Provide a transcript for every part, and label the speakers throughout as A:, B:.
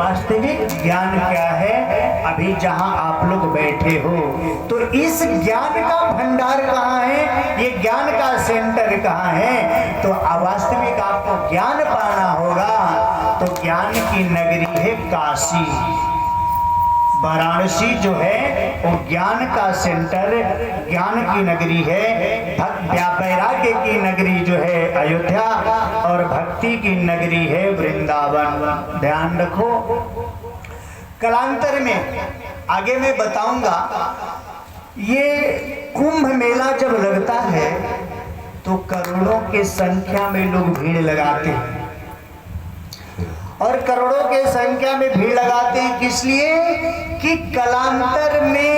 A: वास्तविक ज्ञान क्या है, अभी जहां आप लोग बैठे हो, तो इस ज्ञान का भंडार कहाँ है, ये ज्ञान का सेंटर कहाँ है। तो वास्तविक आपको ज्ञान पाना होगा तो ज्ञान की नगरी है काशी। वाराणसी जो है वो ज्ञान का सेंटर, ज्ञान की नगरी है। वैराग्य की नगरी जो है अयोध्या, और भक्ति की नगरी है वृंदावन। ध्यान रखो, कालांतर में आगे मैं बताऊंगा, ये कुंभ मेला जब लगता है तो करोड़ों के संख्या में लोग भीड़ लगाते हैं, और करोड़ों के संख्या में भीड़ लगाते हैं किस लिए कि कालांतर में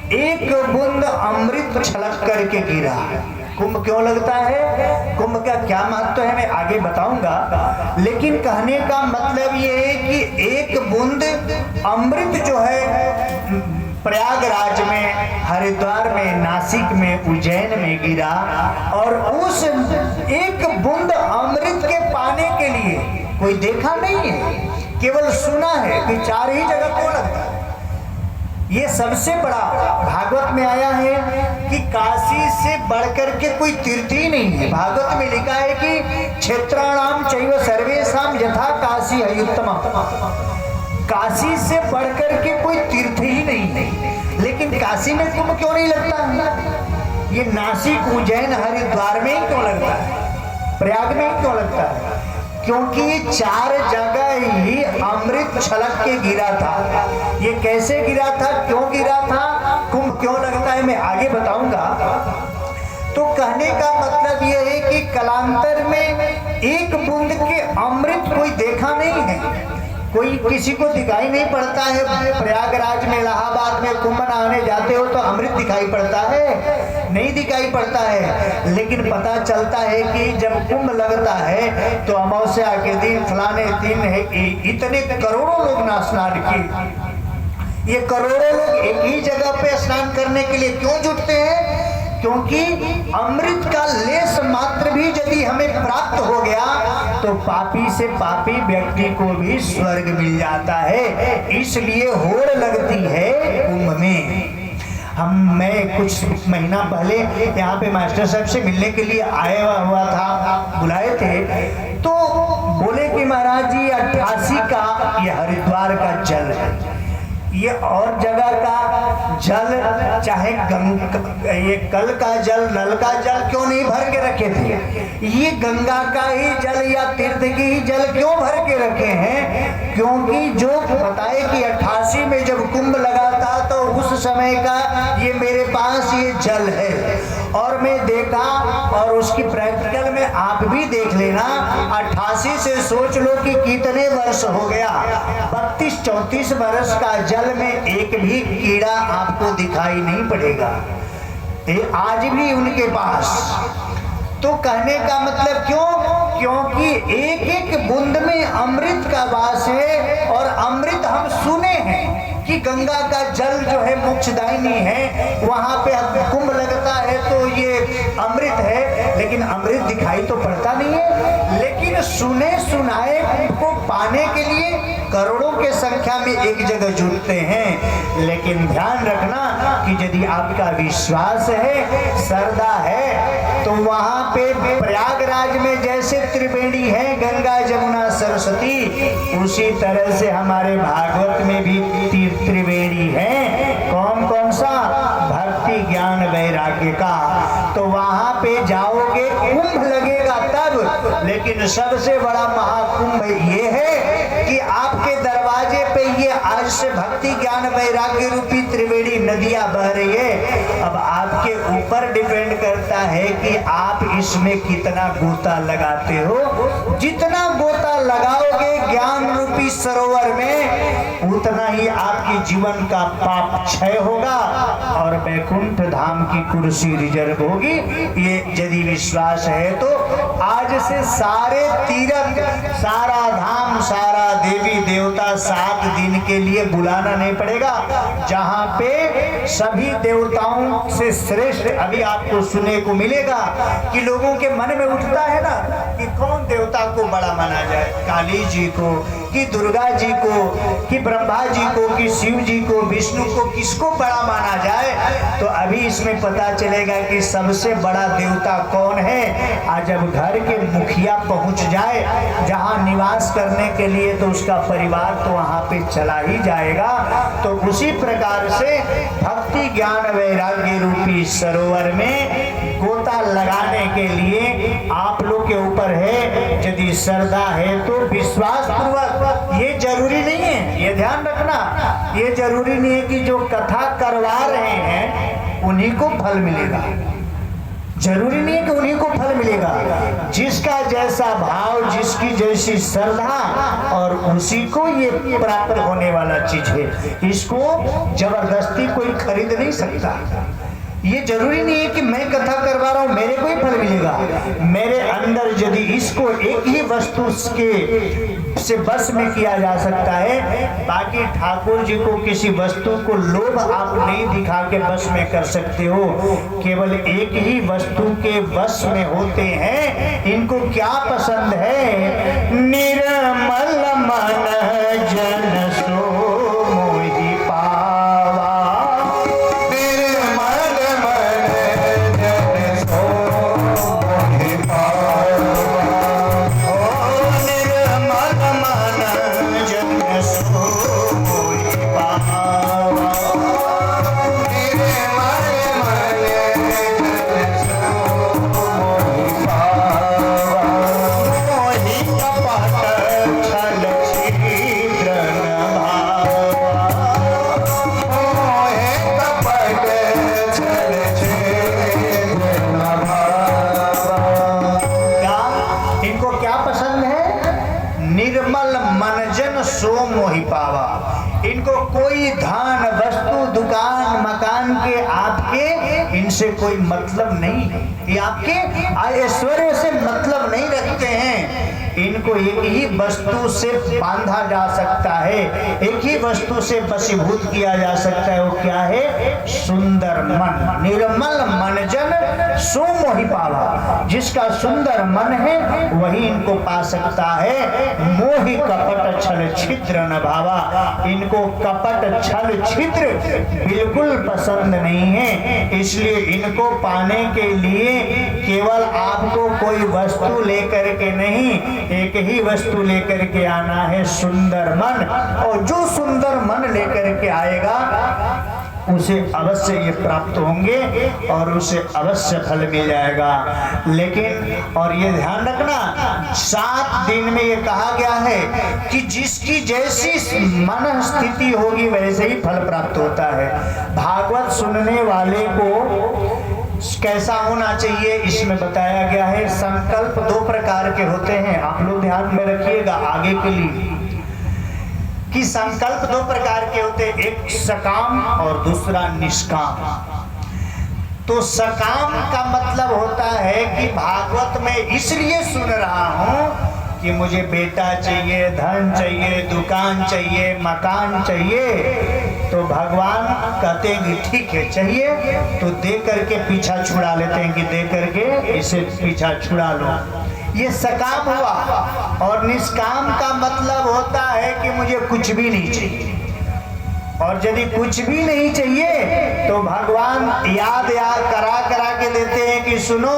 A: एक बूंद अमृत छलक करके गिरा। कुंभ क्यों लगता है, कुंभ का क्या महत्व है मैं आगे बताऊंगा, लेकिन कहने का मतलब ये है कि एक बूंद अमृत जो है प्रयागराज में, हरिद्वार में, नासिक में, उज्जैन में गिरा, और उस एक बूंद अमृत के पाने के लिए कोई देखा नहीं है, केवल सुना है कि 4 ही जगह क्यों लगता है। ये सबसे बड़ा भागवत में आया है कि काशी से बढ़कर के कोई तीर्थ ही नहीं है। भागवत में लिखा है कि क्षेत्राणाम चैव सर्वेषां यथा काशी अयुत्तमम्, काशी से बढ़कर के कोई तीर्थ ही नहीं है। लेकिन काशी में कुंभ क्यों नहीं लगता है, ये नासिक, उज्जैन, हरिद्वार में ही क्यों लगता है, प्रयाग में ही क्यों लगता है, क्योंकि 4 जगह ही अमृत छलक के गिरा था। ये कैसे गिरा था, क्यों गिरा था, कुंभ क्यों लगता है मैं आगे बताऊंगा। तो कहने का मतलब ये है कि कालांतर में एक बूंद के अमृत कोई देखा नहीं है, कोई किसी को दिखाई नहीं पड़ता है। प्रयागराज में, इलाहाबाद में कुंभ नहाने जाते हो तो अमृत दिखाई पड़ता है, नहीं दिखाई पड़ता है। लेकिन पता चलता है कि जब कुंभ लगता है तो अमावस्या के दिन, फलाने दिन है, इतने करोड़ों लोग स्नान किए। ये करोड़ों लोग एक ही जगह पे स्नान करने के लिए क्यों जुटते हैं, क्योंकि अमृत का लेस मात्र भी यदि हमें प्राप्त हो गया तो पापी से पापी व्यक्ति को भी स्वर्ग मिल जाता है। इसलिए होड़ लगती है कुंभ में। मैं कुछ महीना पहले यहाँ पे मास्टर साहब से मिलने के लिए आया हुआ था, बुलाए थे, तो बोले कि महाराज जी 88 का ये हरिद्वार का जल है, ये और जगह का जल, चाहे ये कल का जल, नल का जल क्यों नहीं भर के रखे थे, ये गंगा का ही जल या तीर्थ की ही जल क्यों भर के रखे हैं, क्योंकि जो बताए कि 88 में जब कुंभ लगा था तो उस समय का ये मेरे पास ये जल है, और मैं देखा, और उसकी प्रैक्टिकल में आप भी देख लेना। 88 से सोच लो कि कितने वर्ष हो गया, 32-34 वर्ष का जल में एक भी कीड़ा आपको दिखाई नहीं पड़ेगा, ये आज भी उनके पास। तो कहने का मतलब क्यों, क्योंकि एक एक बूंद में अमृत का वास है, और अमृत हम सुने हैं कि गंगा का जल जो है मोक्षदायिनी है, वहां पे कुंभ लगता है तो ये अमृत है, लेकिन अमृत दिखाई तो पड़ता नहीं है। लेकिन सुने सुनाए को पाने के लिए करोड़ों के संख्या में एक जगह जुटते हैं। लेकिन ध्यान रखना कि यदि आपका विश्वास है, श्रद्धा है, तो वहां पे प्रयागराज में जैसे त्रिवेणी है, गंगा जमुना सरस्वती, उसी तरह से हमारे भागवत में भी त्रिवेणी है। कौन कौन सा, भक्ति ज्ञान वैराग्य का। तो वहां पे जाओगे, कुंभ लगेगा तब, लेकिन सबसे बड़ा महाकुंभ ये है कि आपके दरवाजे पे ये आज से भक्ति ज्ञान वैराग्य रूपी त्रिवेणी नदियां बह रही है। अब आपके ऊपर डिपेंड करता है कि आप इसमें कितना गोता लगाते हो। जितना गोता लगाओगे ज्ञान रूपी सरोवर में, उतना ही आपके जीवन का पाप क्षय होगा और वैकुंठ धाम की कुर्सी रिजर्व होगी। ये यदि विश्वास है तो आज से सारे तीर्थ, सारा धाम, सारा देवी देवता 7 दिन के लिए बुलाना नहीं पड़ेगा। जहां पे सभी देवताओं से श्रेष्ठ अभी आपको सुनने को मिलेगा कि लोगों के मन में उठता है ना कि कौन देवता को बड़ा माना जाए, काली जी को कि दुर्गा जी को कि ब्रह्मा जी को कि शिव जी को, विष्णु को, किसको बड़ा माना जाए। तो अभी इसमें पता चलेगा कि सबसे बड़ा देवता कौन है। आज जब घर के मुखिया पहुंच जाए जहां निवास करने के लिए, तो उसका परिवार तो वहां पे चला ही जाएगा। तो उसी प्रकार से भक्ति ज्ञान वैराग्य रूपी सरोवर में गोता लगाने के लिए आप लोग के ऊपर है, यदि श्रद्धा है तो विश्वास पूर्वक। ये जरूरी नहीं है, ये ध्यान रखना, ये जरूरी नहीं है कि जो कथा करवा रहे हैं उन्हीं को फल मिलेगा। जरूरी नहीं है कि उन्हीं को फल मिलेगा। जिसका जैसा भाव, जिसकी जैसी श्रद्धा, और उसी को ये प्राप्त होने वाला चीज है। इसको जबरदस्ती कोई खरीद नहीं सकता। ये जरूरी नहीं है कि मैं कथा करवा रहा हूं मेरे को ही फल मिलेगा। मेरे अंदर यदि इसको एक ही वस्तु के से बस में किया जा सकता है, बाकी ठाकुर जी को किसी वस्तु को लोभ आप नहीं दिखा के बस में कर सकते हो। केवल एक ही वस्तु के बस में होते हैं। इनको क्या पसंद है? निर्मल मन जन सो मोहि पावा, इनको कोई धन वस्तु दुकान मकान के आपके इनसे कोई मतलब नहीं है। ये आपके ऐश्वर्य से मतलब नहीं रखते हैं। इनको एक ही वस्तु से बांधा जा सकता है, एक ही वस्तु से वशीभूत किया जा सकता है। वो क्या है? सुंदर मन। निर्मल मन जन सो मोहि पावा। जिसका सुंदर मन है वही इनको पा सकता है। मोहि कपट छल छिद्र न भावा। इनको कपट छल छिद्र बिल्कुल पसंद नहीं है। इसलिए इनको पाने के लिए केवल आपको कोई वस्तु लेकर के नहीं, एक ही वस्तु लेकर के आना है, सुंदर मन। और जो सुंदर मन लेकर के आएगा उसे अवश्य ये प्राप्त होंगे और उसे अवश्य फल मिल जाएगा। लेकिन और ये ध्यान रखना, 7 दिन में ये कहा गया है कि जिसकी जैसी मन स्थिति होगी वैसे ही फल प्राप्त होता है। भागवत सुनने वाले को कैसा होना चाहिए इसमें बताया गया है। संकल्प 2 प्रकार के होते हैं, आप लोग ध्यान में रखिएगा आगे के लिए कि संकल्प 2 प्रकार के होते हैं, एक सकाम और दूसरा निष्काम। तो सकाम का मतलब होता है कि भागवत में इसलिए सुन रहा हूं कि मुझे बेटा चाहिए, धन चाहिए, दुकान चाहिए, मकान चाहिए। तो भगवान कहते हैं कि ठीक है चाहिए तो दे करके पीछा छुड़ा लेते हैं कि दे करके इसे पीछा छुड़ा लो। ये सकाम हुआ। और निष्काम का मतलब होता है कि मुझे कुछ भी नहीं चाहिए। और यदि कुछ भी नहीं चाहिए तो भगवान याद करा के देते हैं कि सुनो,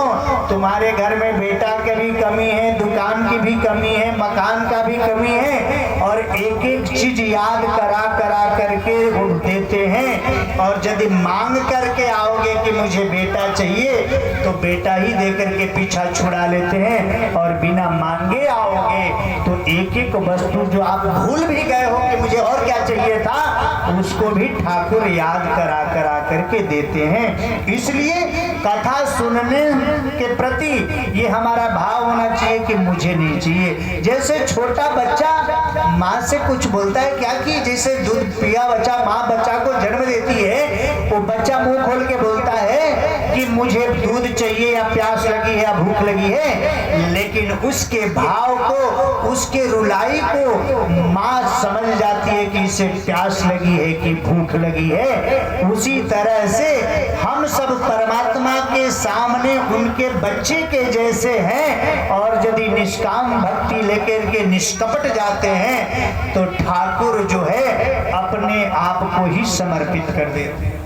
A: तुम्हारे घर में बेटा की भी कमी है, दुकान की भी कमी है, मकान का भी कमी है, और एक एक चीज याद करा करके वो देते हैं। और यदि मांग करके आओगे कि मुझे बेटा चाहिए तो बेटा ही दे करके पीछा छुड़ा लेते हैं। और बिना मांगे आओगे तो एक एक वस्तु जो आप भूल भी गए हो कि मुझे और क्या चाहिए था, उसको भी ठाकुर याद करा करके देते हैं। इसलिए कथा सुनने के प्रति ये हमारा भाव होना चाहिए कि मुझे नहीं चाहिए। जैसे छोटा बच्चा माँ से कुछ बोलता है क्या कि जैसे दूध पिया बच्चा, माँ बच्चा को जन्म देती है, वो बच्चा मुंह खोल के बोलता है कि मुझे दूध चाहिए या प्यास लगी है या भूख लगी है, लेकिन उसके भाव को, उसके रुलाई को माँ समझ जाती है कि इसे प्यास लगी है कि भूख लगी है। उसी तरह से हम सब परमात्मा के सामने उनके बच्चे के जैसे हैं, और यदि निष्काम भक्ति लेकर के निष्कपट जाते हैं तो ठाकुर जो है अपने आप को ही समर्पित कर देते हैं।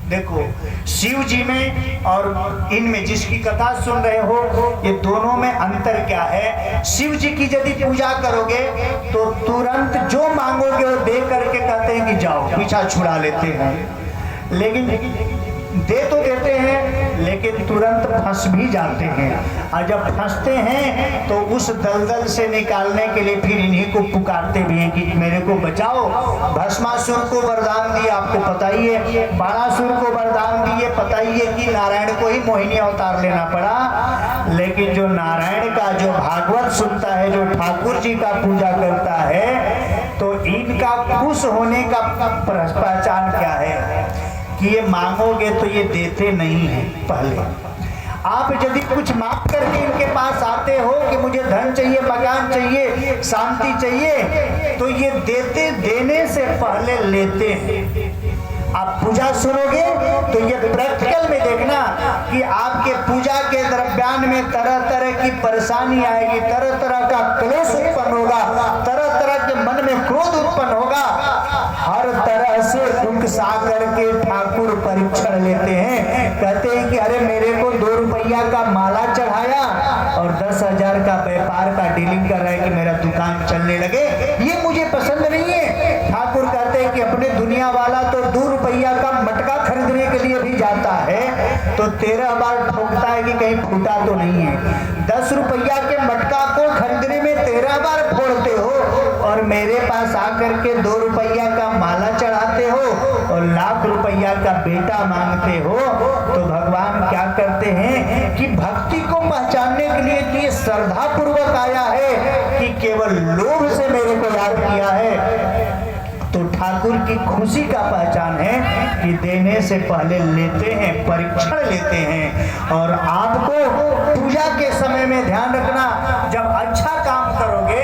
A: देखो शिव जी में और इनमें जिसकी कथा सुन रहे हो, ये दोनों में अंतर क्या है। शिव जी की यदि पूजा करोगे तो तुरंत जो मांगोगे वो दे करके कहते हैं कि जाओ, पीछा छुड़ा लेते हैं, लेकिन दे तो देते हैं लेकिन तुरंत फंस भी जाते हैं। और जब फंसते हैं तो उस दलदल से निकालने के लिए फिर इन्हीं को पुकारते भी हैं कि मेरे को बचाओ। भस्मासुर को वरदान दिया, आपको पता ही है, बाणासुर को वरदान दिए, पता ही है कि नारायण को ही मोहिनी अवतार लेना पड़ा। लेकिन जो नारायण का जो भागवत सुनता है, जो ठाकुर जी का पूजा करता है, तो इनका खुश होने का पहचान क्या है कि ये मांगोगे तो ये देते नहीं हैं। पहले आप यदि कुछ मांग करके इनके पास आते हो कि मुझे धन चाहिए, मकान चाहिए, शांति चाहिए, तो ये देने से पहले लेते हैं। आप पूजा सुनोगे तो ये प्रैक्टिकल में देखना कि आपके पूजा के द्रव्यान में तरह तरह की परेशानी आएगी, तरह तरह का क्लेश उत्पन्न होगा, तरह तरह के मन में क्रोध उत्पन्न होगा। हर तरह से उकसा करके ठाकुर परीक्षण लेते हैं। कहते हैं कि अरे मेरे को 2 रुपया का माला चढ़ाया और 10,000 का व्यापार का डीलिंग कर रहा है कि मेरा दुकान चलने लगे, ये मुझे पसंद नहीं है। ठाकुर कहते हैं कि अपने दुनिया वाला तो 2 रुपया का मटका खरीदने के लिए भी जाता है तो 13 बार ठोकता है कि कहीं फूटा तो नहीं है। 10 रुपया के मटका को खरीदने में 13 बार फोड़ते हो और मेरे पास आकर के 2 रुपया का माला चढ़ाते हो और लाख रुपया का बेटा मांगते हो। तो भगवान क्या करते हैं कि भक्ति को पहचानने के लिए कि ये श्रद्धा पूर्वक आया है कि केवल लोभ से मेरे को याद किया है। तो ठाकुर की खुशी का पहचान है कि देने से पहले लेते हैं, परीक्षण लेते हैं। और आपको पूजा के समय में ध्यान रखना, जब अच्छा काम करोगे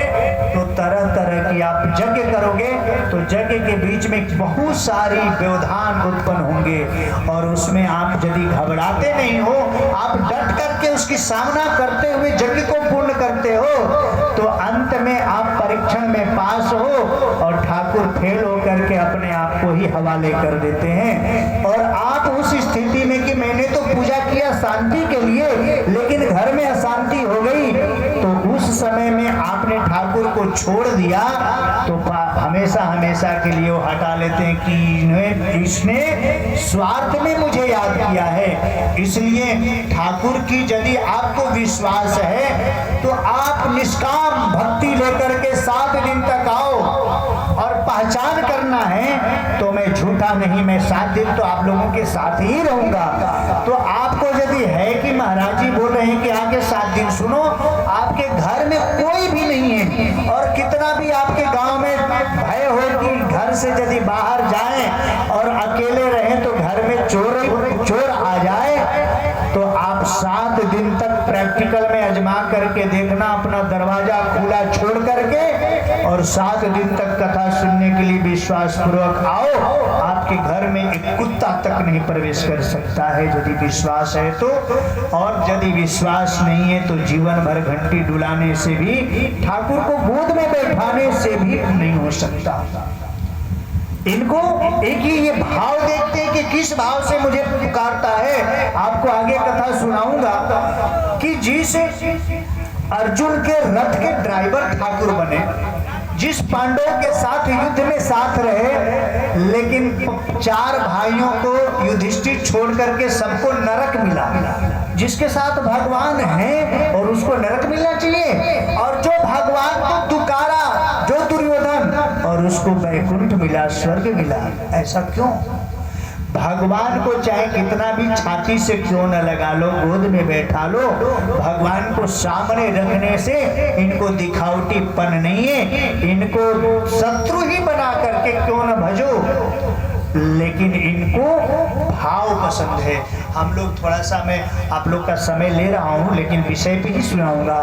A: तो तरह तरह की आप यज्ञ करोगे तो यज्ञ के बीच में बहुत सारी व्यवधान उत्पन्न होंगे और उसमें आप यदि घबराते नहीं हो, आप डट करके उसकी सामना करते हुए यज्ञ को पूर्ण करते हो तो अंत में आप परीक्षण में पास हो और ठाकुर फेल होकर के अपने आप को ही हवाले कर देते हैं। और आप उस स्थिति में कि मैंने तो पूजा किया शांति के लिए लेकिन घर में अशांति हो गई, तो उस समय में आपने ठाकुर को छोड़ दिया तो हमेशा हमेशा के लिए वो हटा लेते हैं कि इसने स्वार्थ में मुझे याद किया है। इसलिए ठाकुर की यदि आपको विश्वास है तो आप निष्काम भक्ति लेकर के 7 दिन तक आओ और पहचान करना है तो मैं झूठा नहीं, मैं 7 दिन तो आप लोगों के साथ ही रहूंगा। तो आपको यदि है कि महाराज जी बोल रहे हैं कि आके 7 दिन सुनो, आपके घर में कोई भी नहीं है और कितना भी आपके गांव में भय हो कि घर से यदि बाहर जाएं और अकेले रहें तो घर में चोर आ जाए, तो आप 7 दिन तक प्रैक्टिकल में आजमा करके देखना, अपना दरवाजा खुला छोड़ करके और 7 दिन तक कथा सुनने के लिए विश्वास पूर्वक आओ। आपके घर में एक कुत्ता तक नहीं प्रवेश कर सकता है यदि विश्वास है तो, और यदि विश्वास नहीं है तो जीवन भर घंटी डुलाने से भी, ठाकुर को गोद में बैठाने से भी नहीं हो सकता। इनको एक ही ये भाव देखते हैं कि किस भाव से मुझे पुकारता है। आपको आगे कथा सुनाऊंगा कि जिस अर्जुन के रथ के ड्राइवर ठाकुर बने, जिस पांडवों के साथ युद्ध में साथ रहे, लेकिन 4 भाइयों को युधिष्ठिर छोड़ करके सबको नरक मिला, जिसके साथ भगवान है और उसको नरक मिलना चाहिए, और जो भगवान को दुकारा जो दुर्योधन और उसको वैकुंठ मिला, स्वर्ग मिला। ऐसा क्यों? भगवान को चाहे कितना भी छाती से क्यों न लगा लो, गोद में बैठा लो, भगवान को सामने रखने से इनको दिखावटीपन नहीं है, इनको शत्रु ही बना करके क्यों न भजो। लेकिन इनको भाव पसंद है। हम लोग थोड़ा सा, मैं आप लोग का समय ले रहा हूँ लेकिन विषय पे ही सुनाऊंगा।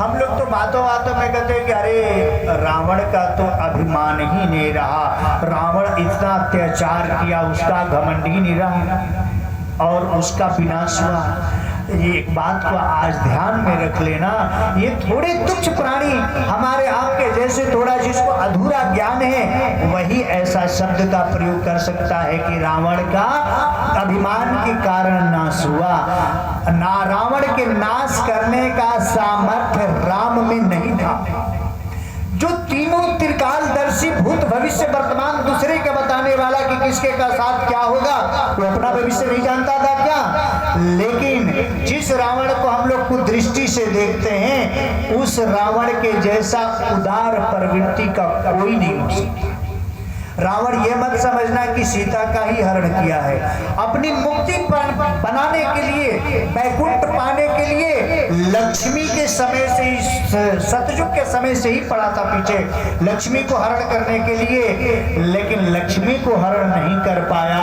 A: हम लोग तो बातों बातों में कहते हैं कि अरे रावण का तो अभिमान ही नहीं रहा, रावण इतना अत्याचार किया, उसका घमंड ही नहीं रहा और उसका विनाश हुआ। ये एक बात को आज ध्यान में रख लेना, ये थोड़े तुच्छ प्राणी हमारे आपके जैसे, थोड़ा जिसको अधूरा ज्ञान है वही ऐसा शब्द का प्रयोग कर सकता है कि रावण का अभिमान के कारण नाश हुआ। ना रावण के नाश करने का सामर्थ्य राम में नहीं था। जो तीनों त्रिकालदर्शी, भूत भविष्य वर्तमान, दूसरे के बताने वाला कि किसके का साथ क्या होगा, वो अपना भविष्य नहीं जानता था क्या? लेकिन जिस रावण को हम लोग कुदृष्टि से देखते हैं, उस रावण के जैसा उदार प्रवृत्ति का कोई नहीं हो सकता। रावण ये मत समझना कि सीता का ही हरण किया है, अपनी मुक्ति बनाने के लिए, वैकुंठ पाने के लिए लक्ष्मी के समय से ही, सतयुग के समय से ही पड़ा था पीछे लक्ष्मी को हरण करने के लिए, लेकिन लक्ष्मी को हरण नहीं कर पाया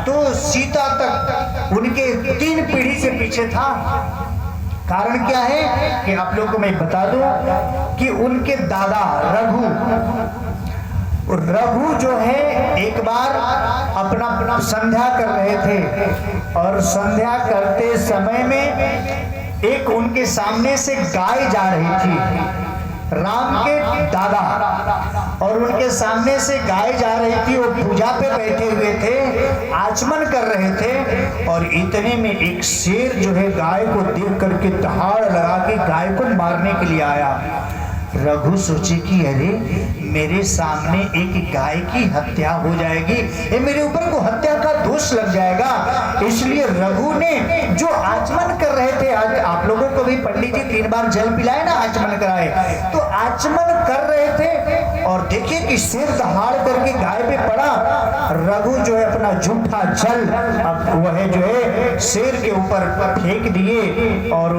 A: तो सीता तक उनके 3 पीढ़ी से पीछे था। कारण क्या है कि आप लोग को मैं बता दूं कि उनके दादा रघु जो है, एक बार अपना संध्या कर रहे थे और संध्या करते समय में एक उनके सामने से गाय जा रही थी, राम के दादा, और उनके सामने से गाय जा रही थी। वो पूजा पे बैठे हुए थे, आचमन कर रहे थे और इतने में एक शेर जो है गाय को देख करके दहाड़ लगा के गाय को मारने के लिए आया। रघु सोचे कि अरे मेरे सामने एक गाय की हत्या हो जाएगी, ये मेरे ऊपर को हत्या का दोष लग जाएगा। इसलिए रघु ने जो आचमन कर रहे थे, आज आप लोगों को भी पंडित जी 3 बार जल पिलाए ना, आचमन कराए, तो आचमन कर रहे थे और देखिए कि शेर दहाड़ करके गाय पे पड़ा। रघु जो है अपना जूठा जल अब वह जो है शेर के ऊपर फेंक दिए और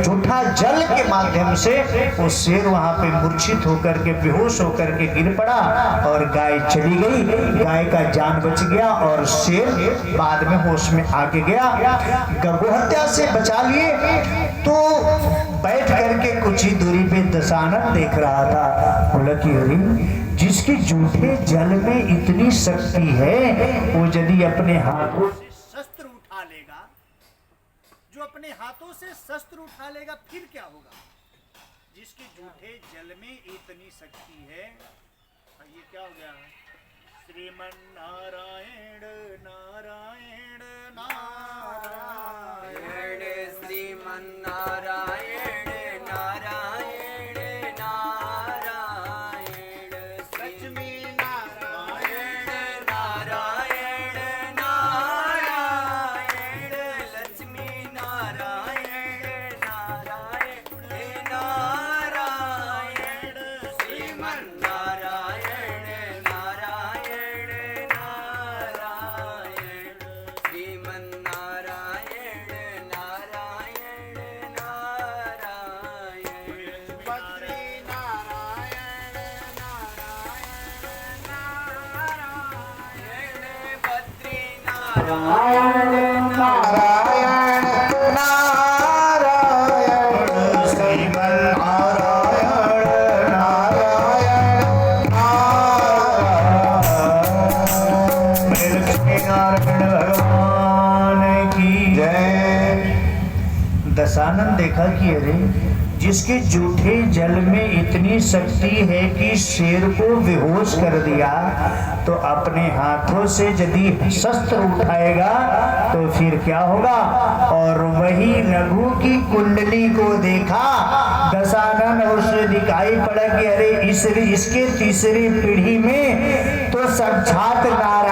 A: जूठा जल के माध्यम से वो शेर वहां पे मूर्छित होकर के, बेहोश होकर के गिर पड़ा और गाय चली गई। गाय का जान बच गया और शेर बाद में होश में आके गया। गोहत्या से बचा लिए तो बैठ करके कुछ ही दूरी पे दशानन देख रहा था। बोला कि अरे जिसके जूठे जल में इतनी शक्ति है, वो यदि अपने हाथों से शस्त्र उठा लेगा, जो अपने हाथों से शस्त्र उठा लेगा फिर क्या होगा? जिसके जूठे जल में इतनी शक्ति है, ये क्या हो गया? श्रीमन नारायण नारायण नारायण, श्रीमन नारायण नारायण नारायण, लक्ष्मी नारायण नारायण नारायण, लक्ष्मी नारायण नारायण नारायण, श्रीमन नारायण नारायण नारायण, श्रीमन नारायण नारायण नारायण, बद्री नारायण नारायण नारायण, बद्री नारायण नारायण नारायण, श्रीमन नारायण नारायण नारायण, लक्ष्मी नारायण भगवान की जय। दशानन देखा कि अरे जिसके जूठे जल में इतनी शक्ति है कि शेर को बेहोश कर दिया, तो अपने हाथों से यदि शस्त्र उठाएगा तो फिर क्या होगा? और वही रघु की कुंडली को देखा दशानन, उसे दिखाई पड़ा कि अरे इसके तीसरी पीढ़ी में तो साक्षात नारायण